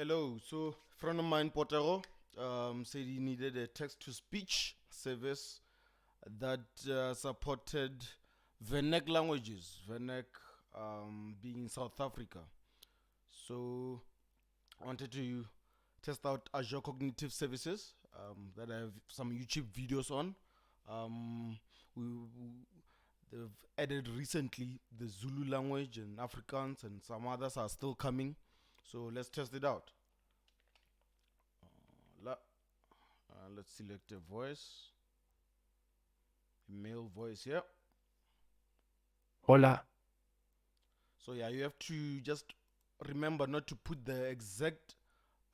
Hello. So, friend of mine, Potero, said he needed a text-to-speech service that supported Venek languages. Venek being in South Africa. So, I wanted to test out Azure Cognitive Services that I have some YouTube videos on. Um, they've added recently the Zulu language and Afrikaans, and some others are still coming. So let's test it out. Let's select a voice, male voice here. Hola, So yeah, you have to just remember not to put the exact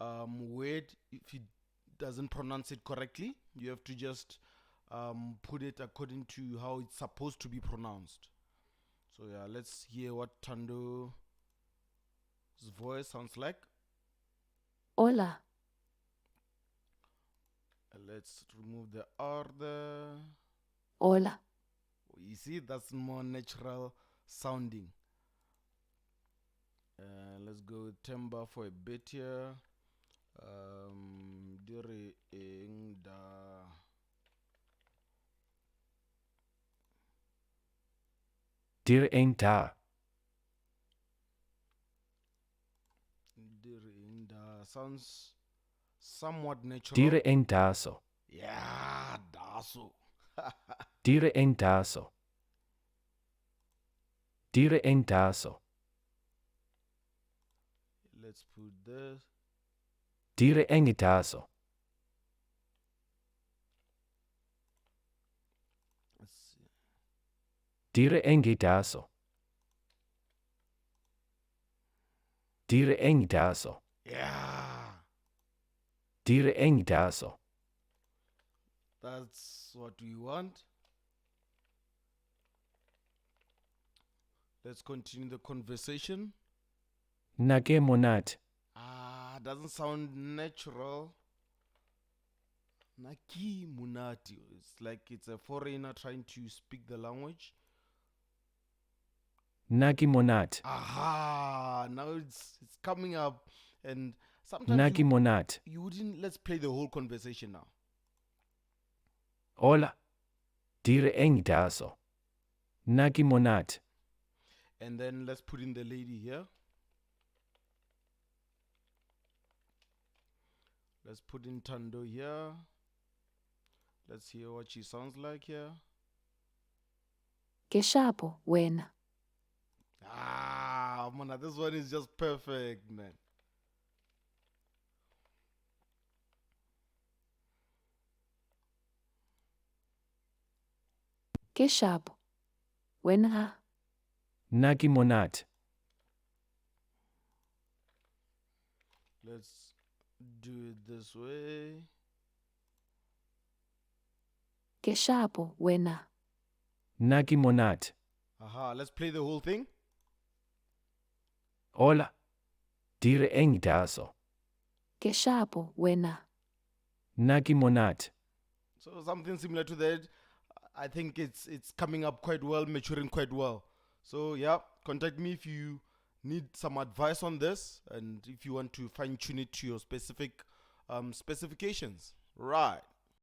word if he doesn't pronounce it correctly. You have to just put it according to how it's supposed to be pronounced. So yeah, let's hear what Tando's voice sounds like. Hola, Let's remove the R there. hola, You see, that's more natural sounding. Let's go with timbre for a bit here. Dire eng da. dir een daar. Dire eng da sounds somewhat natural. Dire een daar zo. Yeah, daso. Dire een daar zo. Dire een daar zo. Let's put this. Dire enge daar zo. Let's see. Dire enge daar zo. Dire enge daar zo. Yeah, Dire enge daar zo. that's what we want. Let's continue the conversation. Nage monat. Doesn't sound natural. Naki munati. It's like it's a foreigner trying to speak the language. Nagi monat. Now it's coming up, and sometimes Nagi monat. you wouldn't. Let's play the whole conversation now. Hola. Dire enge daar zo. Nagi monat. And then let's put in the lady here. Let's put in Tando here. Let's hear what she sounds like here. Keshapo, wena. Man, this one is just perfect, man. Keshapo, wena. Nagi monat. Let's do it this way. Keshapo, wena. Nagi monat. Let's play the whole thing. Hola. Dire enge daar zo. Keshapo, wena. Nagi monat. So something similar to that. I think it's coming up quite well, maturing quite well. So yeah, contact me if you need some advice on this and if you want to fine tune it to your specific specifications. Right.